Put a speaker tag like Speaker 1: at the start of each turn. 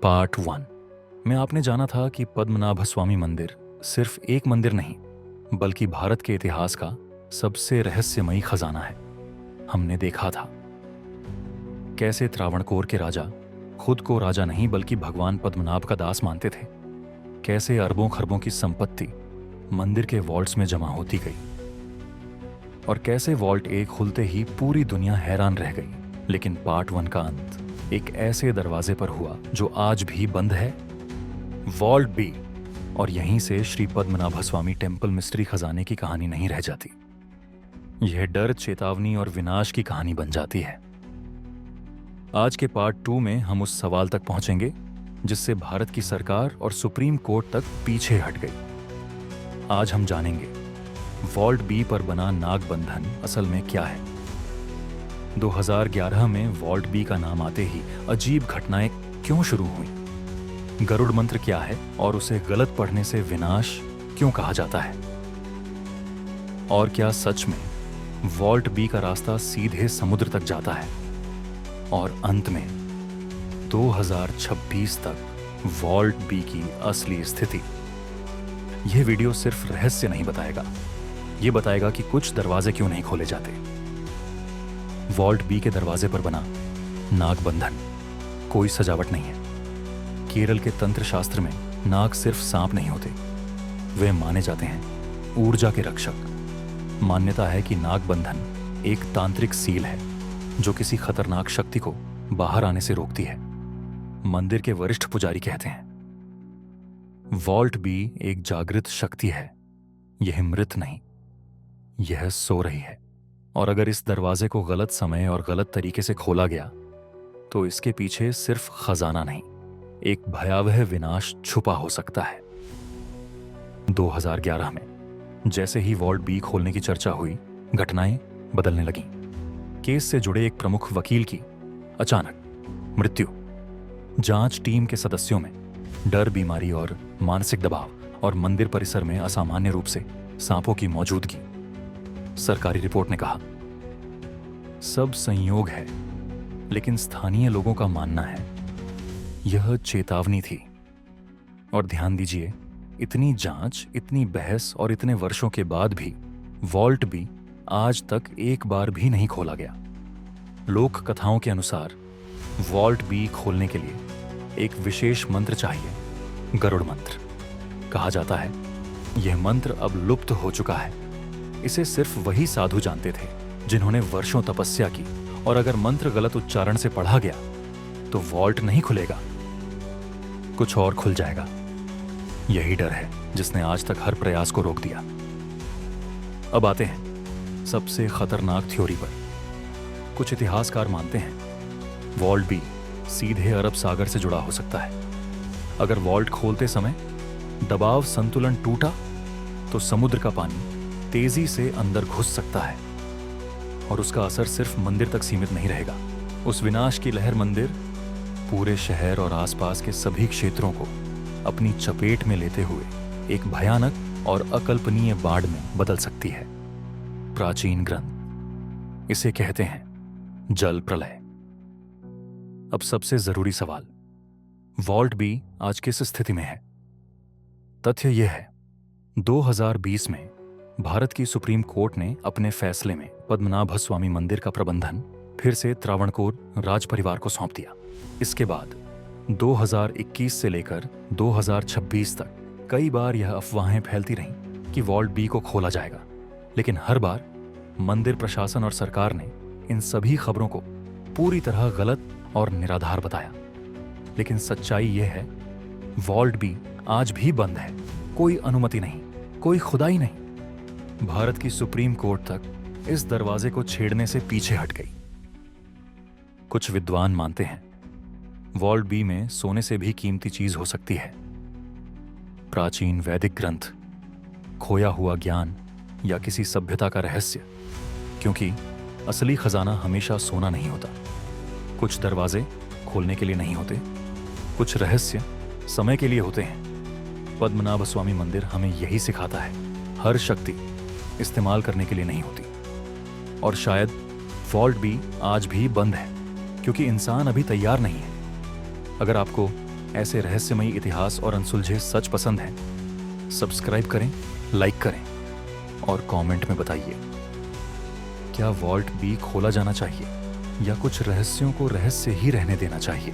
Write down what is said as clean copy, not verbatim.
Speaker 1: Part 1 में आपने जाना था कि पद्मनाभ स्वामी मंदिर सिर्फ एक मंदिर नहीं बल्कि भारत के इतिहास का सबसे रहस्यमयी खजाना है। हमने देखा था कैसे त्रावणकोर के राजा खुद को राजा नहीं बल्कि भगवान पद्मनाभ का दास मानते थे, कैसे अरबों खरबों की संपत्ति मंदिर के वॉल्ट्स में जमा होती गई और कैसे वॉल्ट एक खुलते ही पूरी दुनिया हैरान रह गई। लेकिन पार्ट 1 का अंत एक ऐसे दरवाजे पर हुआ जो आज भी बंद है, वॉल्ट बी। और यहीं से श्री पद्मनाभ स्वामी टेम्पल मिस्ट्री खजाने की कहानी नहीं रह जाती, यह डर, चेतावनी और विनाश की कहानी बन जाती है। आज के पार्ट 2 में हम उस सवाल तक पहुंचेंगे जिससे भारत की सरकार और सुप्रीम कोर्ट तक पीछे हट गई। आज हम जानेंगे वॉल्ट बी पर बना नागबंधन असल में क्या है। 2011 में वॉल्ट बी का नाम आते ही अजीब घटनाएं क्यों शुरू हुई, गरुड़ मंत्र क्या है और उसे गलत पढ़ने से विनाश क्यों कहा जाता है, और क्या सच में वॉल्ट बी का रास्ता सीधे समुद्र तक जाता है, और अंत में 2026 तक वॉल्ट बी की असली स्थिति। यह वीडियो सिर्फ रहस्य नहीं बताएगा, यह बताएगा कि कुछ दरवाजे क्यों नहीं खोले जाते। वॉल्ट बी के दरवाजे पर बना नागबंधन कोई सजावट नहीं है। केरल के तंत्र शास्त्र में नाग सिर्फ सांप नहीं होते, वे माने जाते हैं ऊर्जा के रक्षक। मान्यता है कि नागबंधन एक तांत्रिक सील है जो किसी खतरनाक शक्ति को बाहर आने से रोकती है। मंदिर के वरिष्ठ पुजारी कहते हैं वॉल्ट बी एक जागृत शक्ति है, यह मृत नहीं, यह सो रही है। और अगर इस दरवाजे को गलत समय और गलत तरीके से खोला गया तो इसके पीछे सिर्फ खजाना नहीं, एक भयावह विनाश छुपा हो सकता है। 2011 में जैसे ही वॉल्ट बी खोलने की चर्चा हुई, घटनाएं बदलने लगीं। केस से जुड़े एक प्रमुख वकील की अचानक मृत्यु, जांच टीम के सदस्यों में डर, बीमारी और मानसिक दबाव, और मंदिर परिसर में असामान्य रूप से सांपों की मौजूदगी। सरकारी रिपोर्ट ने कहा सब संयोग है, लेकिन स्थानीय लोगों का मानना है यह चेतावनी थी। और ध्यान दीजिए, इतनी जांच, इतनी बहस और इतने वर्षों के बाद भी वॉल्ट बी आज तक एक बार भी नहीं खोला गया। लोक कथाओं के अनुसार वॉल्ट बी खोलने के लिए एक विशेष मंत्र चाहिए, गरुड़ मंत्र। कहा जाता है यह मंत्र अब लुप्त हो चुका है, इसे सिर्फ वही साधु जानते थे जिन्होंने वर्षों तपस्या की, और अगर मंत्र गलत उच्चारण से पढ़ा गया तो वॉल्ट नहीं खुलेगा, कुछ और खुल जाएगा। यही डर है जिसने आज तक हर प्रयास को रोक दिया। अब आते हैं सबसे खतरनाक थ्योरी पर। कुछ इतिहासकार मानते हैं वॉल्ट बी सीधे अरब सागर से जुड़ा हो सकता है। अगर वॉल्ट खोलते समय दबाव संतुलन टूटा तो समुद्र का पानी तेजी से अंदर घुस सकता है, और उसका असर सिर्फ मंदिर तक सीमित नहीं रहेगा। उस विनाश की लहर मंदिर, पूरे शहर और आसपास के सभी क्षेत्रों को अपनी चपेट में लेते हुए एक भयानक और अकल्पनीय बाढ़ में बदल सकती है। प्राचीन ग्रंथ इसे कहते हैं जल प्रलय। अब सबसे जरूरी सवाल, वॉल्ट बी आज किस स्थिति में है? तथ्य यह है 2020 में भारत की सुप्रीम कोर्ट ने अपने फैसले में पद्मनाभ स्वामी मंदिर का प्रबंधन फिर से त्रावणकोर राज परिवार को सौंप दिया। इसके बाद 2021 से लेकर 2026 तक कई बार यह अफवाहें फैलती रहीं कि वॉल्ट बी को खोला जाएगा, लेकिन हर बार मंदिर प्रशासन और सरकार ने इन सभी खबरों को पूरी तरह गलत और निराधार बताया। लेकिन सच्चाई यह है वॉल्ट बी आज भी बंद है, कोई अनुमति नहीं, कोई खुदाई नहीं। भारत की सुप्रीम कोर्ट तक इस दरवाजे को छेड़ने से पीछे हट गई। कुछ विद्वान मानते हैं वॉल्ट बी में सोने से भी कीमती चीज हो सकती है, प्राचीन वैदिक ग्रंथ, खोया हुआ ज्ञान या किसी सभ्यता का रहस्य, क्योंकि असली खजाना हमेशा सोना नहीं होता। कुछ दरवाजे खोलने के लिए नहीं होते, कुछ रहस्य समय के लिए होते हैं। पद्मनाभ स्वामी मंदिर हमें यही सिखाता है, हर शक्ति इस्तेमाल करने के लिए नहीं होती। और शायद वॉल्ट बी आज भी बंद है क्योंकि इंसान अभी तैयार नहीं है। अगर आपको ऐसे रहस्यमयी इतिहास और अनसुलझे सच पसंद हैं, सब्सक्राइब करें, लाइक करें और कमेंट में बताइए, क्या वॉल्ट बी खोला जाना चाहिए या कुछ रहस्यों को रहस्य ही रहने देना चाहिए।